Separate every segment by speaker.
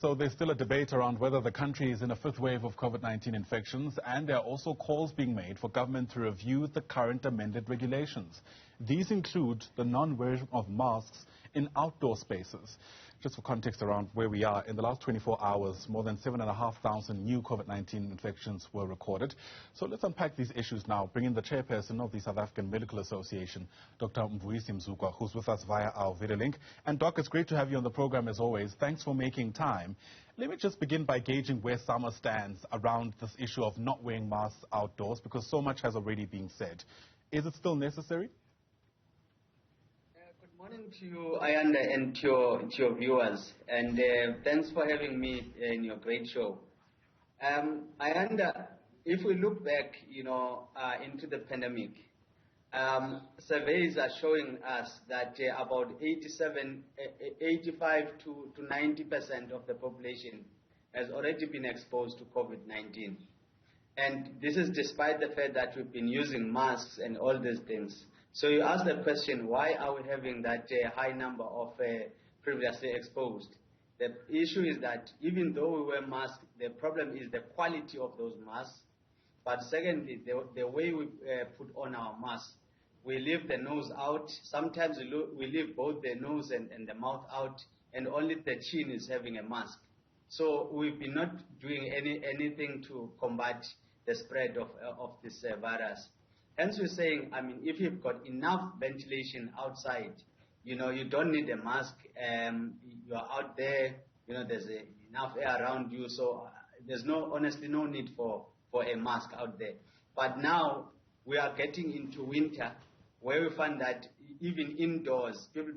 Speaker 1: So there's still a debate around whether the country is in a fifth wave of COVID-19 infections, and there are also calls being made for government to review the current amended regulations. These include the non-wearing of masks in outdoor spaces. Just for context around where we are, in the last 24 hours, more than 7,500 new COVID-19 infections were recorded. So let's unpack these issues now, bring in the chairperson of the South African Medical Association, Dr Mvuyisi Mzukwa, who's with us via our video link. And Doc, it's great to have you on the program as always. Thanks for making time. Let me just begin by gauging where SAMA stands around this issue of not wearing masks outdoors, because so much has already been said. Is it still necessary?
Speaker 2: Good morning to you, Ayanda, and to your viewers, and thanks for having me in your great show. Ayanda, if we look back, into the pandemic, surveys are showing us that about 85 to 90% of the population has already been exposed to COVID-19. And this is despite the fact that we've been using masks and all these things. So you ask the question, why are we having that high number of previously exposed? The issue is that even though we wear masks, the problem is the quality of those masks. But secondly, the way we put on our masks. We leave the nose out. Sometimes we leave both the nose and the mouth out, and only the chin is having a mask. So we've been not doing anything to combat the spread of this virus. Hence we're saying, if you've got enough ventilation outside, you don't need a mask. You're out there, there's enough air around you, so there's honestly no need for a mask out there. But now we are getting into winter, where we find that even indoors, people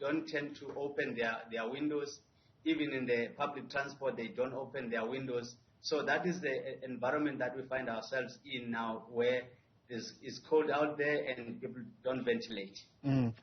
Speaker 2: don't tend to open their windows. Even in the public transport, they don't open their windows. So that is the environment that we find ourselves in now, where it's cold out there and people don't ventilate.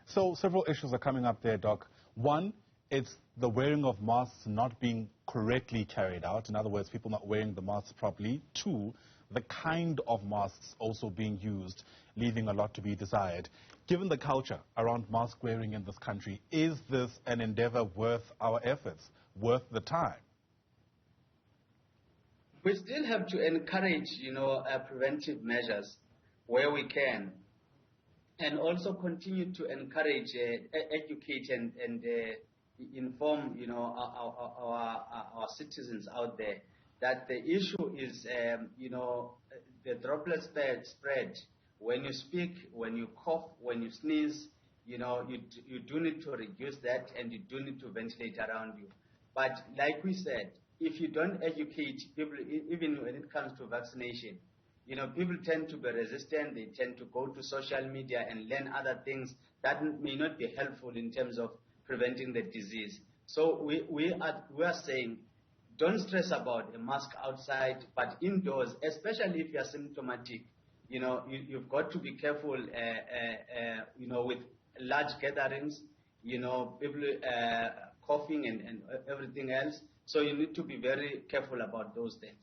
Speaker 1: So several issues are coming up there, Doc. One, it's the wearing of masks not being correctly carried out. In other words, people not wearing the masks properly. Two, the kind of masks also being used, leaving a lot to be desired. Given the culture around mask wearing in this country, is this an endeavor worth our efforts, worth the time?
Speaker 2: We still have to encourage, preventive measures where we can, and also continue to encourage, educate and inform, our citizens out there that the issue is, the droplet spread. When you speak, when you cough, when you sneeze, you do need to reduce that, and you do need to ventilate around you. But like we said, if you don't educate people, even when it comes to vaccination, people tend to be resistant. They tend to go to social media and learn other things that may not be helpful in terms of preventing the disease. So we are saying, don't stress about a mask outside, but indoors, especially if you are symptomatic, you've got to be careful, with large gatherings, people coughing and everything else. So you need to be very careful about those things.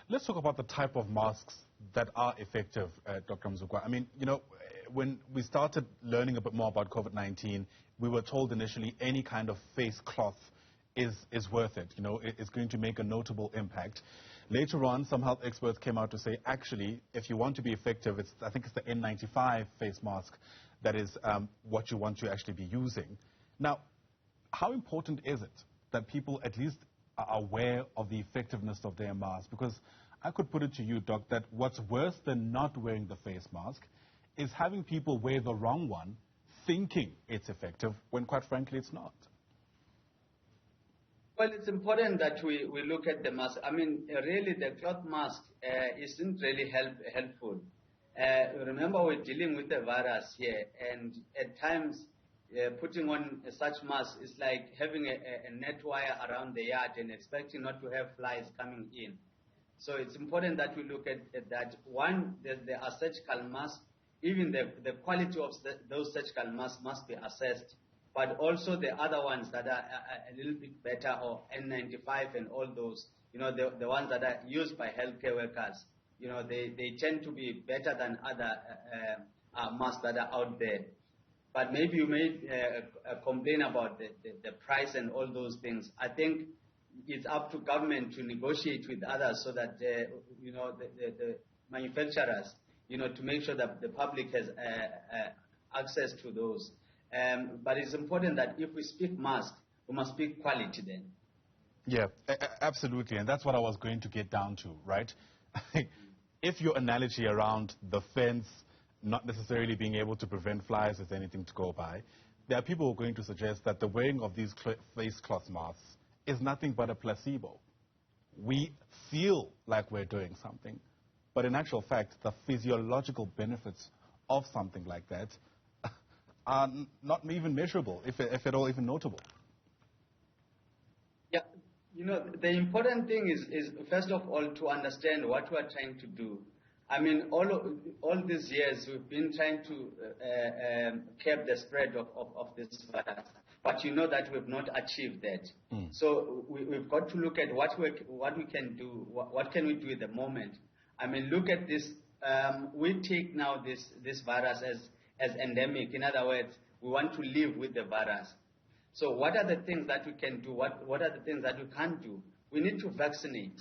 Speaker 1: Let's talk about the type of masks that are effective, Dr. Mzukwa. When we started learning a bit more about COVID-19, we were told initially any kind of face cloth is worth it. It's going to make a notable impact. Later on, some health experts came out to say, actually, if you want to be effective, I think it's the N95 face mask that is what you want to actually be using. Now, how important is it that people at least are aware of the effectiveness of their mask? Because I could put it to you, Doc, that what's worse than not wearing the face mask is having people wear the wrong one, thinking it's effective, when quite frankly it's not.
Speaker 2: Well, it's important that we look at the mask. Really, the cloth mask isn't really helpful. Remember, we're dealing with the virus here, and at times, putting on such mask is like having a net wire around the yard and expecting not to have flies coming in. So it's important that we look at that. One, there are surgical masks. Even the quality of those surgical masks must be assessed. But also the other ones that are a little bit better, or N95 and all those, the ones that are used by healthcare workers, they tend to be better than other masks that are out there. But maybe you may complain about the price and all those things. I think it's up to government to negotiate with others so that, the manufacturers, to make sure that the public has access to those. But it's important that if we speak mask, we must speak quality then.
Speaker 1: Yeah, absolutely. And that's what I was going to get down to, right? If your analogy around the fence not necessarily being able to prevent flies is anything to go by, there are people who are going to suggest that the wearing of these face cloth masks is nothing but a placebo. We feel like we're doing something, but in actual fact, the physiological benefits of something like that are not even measurable, if at all even notable.
Speaker 2: Yeah, the important thing is first of all to understand what we are trying to do. I mean, all these years we've been trying to curb the spread of this virus, but you know that we've not achieved that. So we've got to look at what we can do, what can we do at the moment. I mean, look at this. We take now this virus as endemic. In other words, we want to live with the virus. So what are the things that we can do? What are the things that we can't do? We need to vaccinate.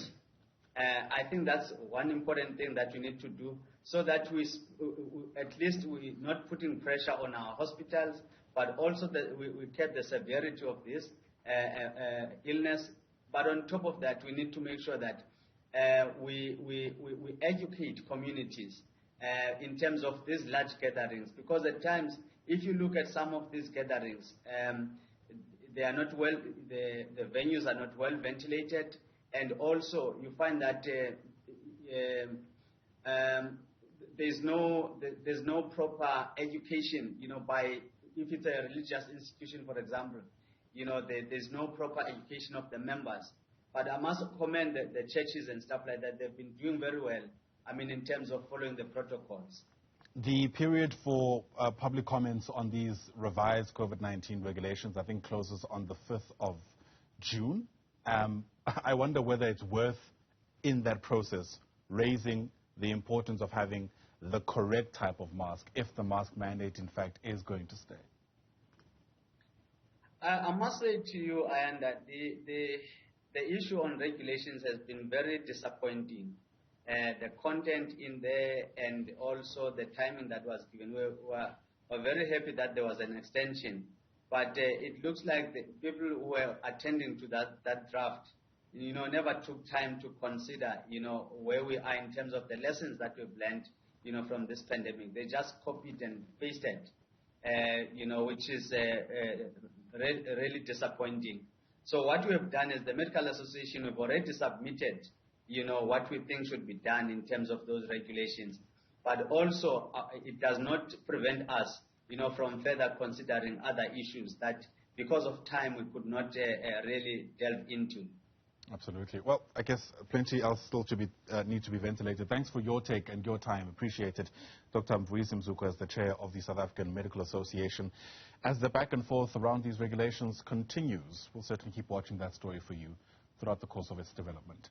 Speaker 2: I think that's one important thing that we need to do, so that at least we're not putting pressure on our hospitals, but also that we keep the severity of this illness. But on top of that, we need to make sure that we educate communities in terms of these large gatherings, because at times, if you look at some of these gatherings, they are not well. The venues are not well ventilated. And also, you find that there's no proper education, if it's a religious institution, for example, there's no proper education of the members. But I must commend the churches and stuff like that. They've been doing very well, I mean, in terms of following the protocols.
Speaker 1: The period for public comments on these revised COVID-19 regulations, I think, closes on the 5th of June. I wonder whether it's worth, in that process, raising the importance of having the correct type of mask, if the mask mandate, in fact, is going to stay.
Speaker 2: I must say to you, Ian, that the issue on regulations has been very disappointing. The content in there and also the timing that was given. We were very happy that there was an extension. But it looks like the people who were attending to that draft, never took time to consider, where we are in terms of the lessons that we've learned, from this pandemic. They just copied and pasted, which is really disappointing. So what we have done is the Medical Association, we've already submitted, what we think should be done in terms of those regulations. But also, it does not prevent us, from further considering other issues that, because of time, we could not really delve into.
Speaker 1: Absolutely. Well, I guess plenty else still need to be ventilated. Thanks for your take and your time. Appreciate it. Dr. Mvuyisi Mzukwa is the chair of the South African Medical Association. As the back and forth around these regulations continues, we'll certainly keep watching that story for you throughout the course of its development.